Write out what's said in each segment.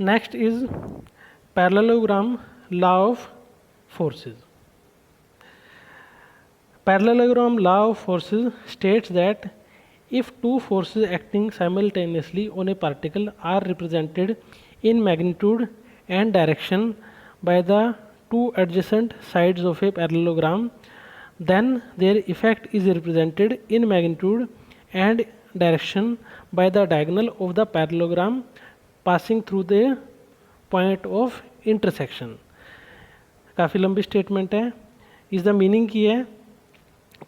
Next is parallelogram law of forces. Parallelogram law of forces states that if two forces acting simultaneously on a particle are represented in magnitude and direction by the two adjacent sides of a parallelogram, then their effect is represented in magnitude and direction by the diagonal of the parallelogram passing through the point of intersection. काफ़ी लंबी statement है. इसका meaning की है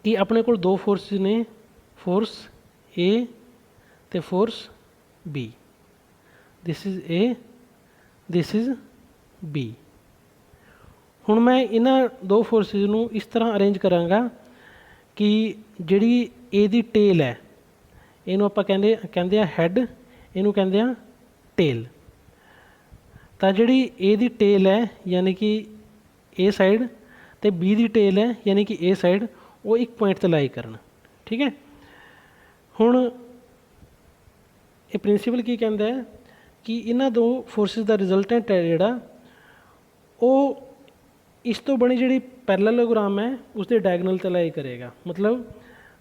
कि अपने को दो फोर्सेस ने, फोर्स ए ते force B. This is A, this is B. ਹੁਣ मैं इन्हां दो फोर्सेस ਨੂੰ इस तरह अरेंज करांगा कि ਜਿਹੜੀ ए ਦੀ ਟੇਲ है ਇਹਨੂੰ ਆਪਾਂ ਕਹਿੰਦੇ ਆ ਹੈਡ, ਇਹਨੂੰ ਕਹਿੰਦੇ ਆ ਟੇਲ. ਤਾਂ ਜਿਹੜੀ ए ਦੀ ਟੇਲ है यानी कि ए साइड ਤੇ बी ਦੀ ਟੇਲ है यानी कि ए साइड, वो एक पॉइंट ਤੇ ਲਾਈ ਕਰਨ. ठीक है. ਹੁਣ ਇਹ ਪ੍ਰਿੰਸੀਪਲ ਕੀ ਕਹਿੰਦਾ ਹੈ ਕਿ ਇਹਨਾਂ ਦੋ ਫੋਰਸਿਸ ਦਾ ਰਿਜ਼ਲਟੈਂਟ ਹੈ ਜਿਹੜਾ ਉਹ ਇਸ ਤੋਂ ਬਣੀ ਜਿਹੜੀ ਪੈਰਲਲੋਗ੍ਰਾਮ ਹੈ ਉਸਦੇ ਡਾਇਗਨਲ ਤੇ ਲਾਈ ਕਰੇਗਾ. ਮਤਲਬ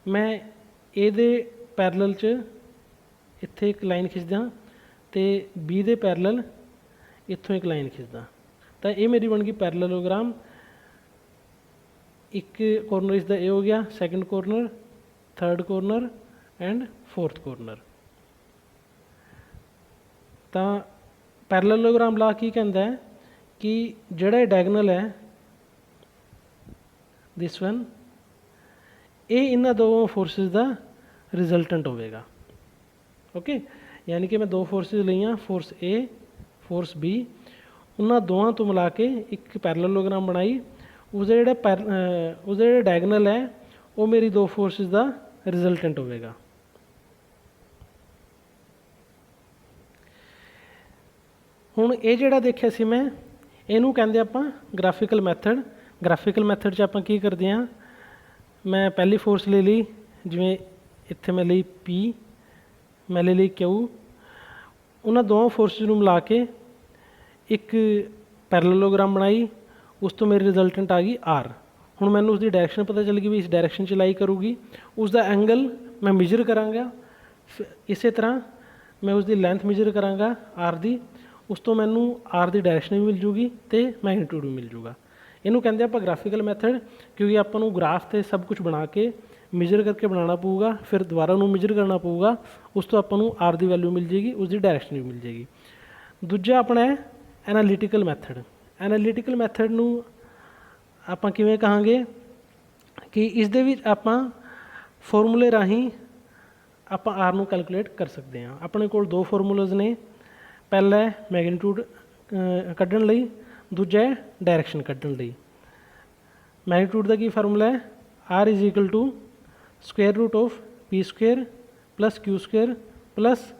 ਮੈਂ ਇਹਦੇ ਪੈਰਲਲ 'ਚ ਇੱਥੇ ਇੱਕ ਲਾਈਨ ਖਿੱਚਦਾ ਤੇ ਬੀ ਦੇ ਪੈਰਲਲ ਇੱਥੋਂ ਇੱਕ ਲਾਈਨ ਖਿੱਚਦਾ, ਤਾਂ ਇਹ ਮੇਰੀ ਬਣ ਗਈ ਪੈਰਲਲੋਗ੍ਰਾਮ. एक कॉर्नर इसका ए हो गया, second corner, third corner and fourth corner. तो पैरललोग्राम ला की कहता है कि जोड़ा डायगनल है दिस वन, ये इन्होंने दो फोर्सेस का रिजल्टेंट होगा. ओके. यानी कि मैं दो फोर्सेस लिया, फोर्स ए, फोर्स बी, उन्होंने दोवां तो मिला के एक पैरललोग्राम बनाई. उसका जोड़ा डायगनल है वो मेरी दो फोर्सेस का रिजल्टेंट होगा. हुण ये जोड़ा देखिया सी मैं, इनू कहते आपां ग्राफिकल मैथड. ग्राफिकल मैथड च आपां की करते हैं, मैं पहली फोर्स ले ली, जिवें इत्थे मैं ली पी, मैं ले ली क्यू. उन्होंने दोवां फोर्सेस नूं मिला के एक पैरललोग्राम बनाई. उस तो मेरी रिजल्टेंट आ गई आर. हुण मैनूं उसकी डायरैक्शन पता चल गई भी इस डायरैक्शन च लाई करूगी. उसका एंगल मैं मेजर करांगा, इस तरह मैं उसकी लेंथ मेजर करांगा आर दी. उस तो मैनूं आर की डायरैक्शन भी मिल जूगी तो मैगनीट्यूड भी मिल जूगा. इनू कहते आपां ग्राफिकल मैथड, क्योंकि आपां नूं ग्राफ से सब कुछ बना के मेजर करके बनाना पऊगा, फिर दोबारा उन्होंने मेजर करना पऊगा. उस तो आपां नूं आर की वैल्यू मिल जाएगी, उसकी डायरैक्शन भी मिल जाएगी. दूजा अपना है एनालिटिकल मैथड. एनालिटिकल मैथड नूं आपां किवें कहांगे कि इस दे विच आपां फॉर्मूले राहीं आपां आर नूं कैलकुलेट कर सकते हैं. अपने कोल दो फॉर्मूलाज ने, पहला है मैगनीट्यूड कड्ढण लई, दूजा है डायरैक्शन कड्ढण लई. मैगनीट्यूड का की फार्मूला है, R is equal to square root of P square plus Q square plus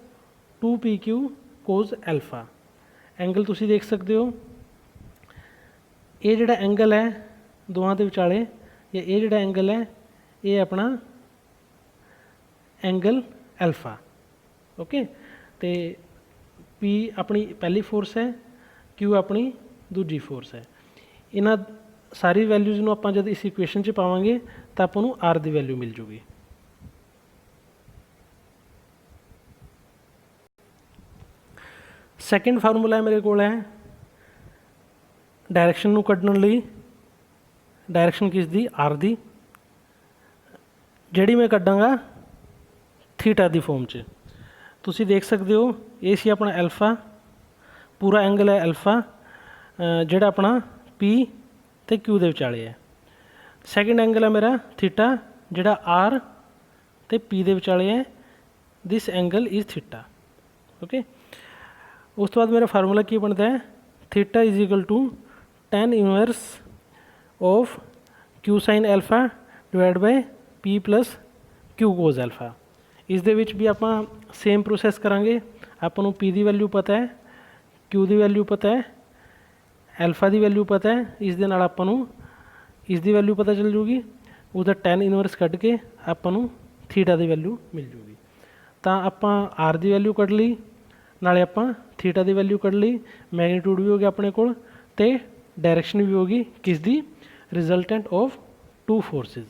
2pq cos alpha. Angle तुसीं देख सकते हो, ये जोड़ा एंगल है दोवां दे विचाले, या ये जोड़ा एंगल है ये अपना एंगल एल्फा. ओके. तो पी अपनी पहली फोर्स है, क्यू अपनी दूजी फोर्स है. इन्हां सारी वैल्यूज़ नूं आपां जद इस इक्वेशन च पावांगे तो आपां नूं आर की वैल्यू मिल जूगी. सैकेंड फार्मूला है मेरे को है डायरैक्शन नूं कड्ढण लई, डायरैक्शन किस दी, आर दी, जिहड़ी मैं कड्डांगा थीटा दी फॉर्म च. तुसीं देख सकते हो ये सी अपना एल्फा, पूरा एंगल है एल्फा, जिहड़ा अपना पी ते क्यू दे विचाले है. सैकेंड एंगल है मेरा थीटा, जिहड़ा आर ते पी दे विचाले है. This angle is theta. Okay. उस तो बाद मेरा फार्मूला की बनता है, theta is equal to tan inverse of Q sine alpha divide by P plus Q cos alpha. इस दे विच भी आपां सेम प्रोसैस करांगे. आपां नूं पी की वैल्यू पता है, क्यू की वैल्यू पता है, एल्फा की वैल्यू पता है. इस दे नाल आपां नूं इसकी वैल्यू पता चल जूगी, उसका tan इनवर्स कढ़ के आपां नूं थीटा की वैल्यू मिल जूगी. तो आपां आर की वैल्यू कढ़ ली, ਨਾਲੇ ਆਪਾਂ ਥੀਟਾ ਦੀ ਵੈਲਿਊ ਕੱਢ ਲਈ, ਮੈਗਨੀਟਿਊਡ ਵੀ ਹੋ ਗਿਆ ਆਪਣੇ ਕੋਲ, ਤੇ डायरेक्शन भी होगी किस दी, रिजल्टेंट ऑफ टू फोर्सेस।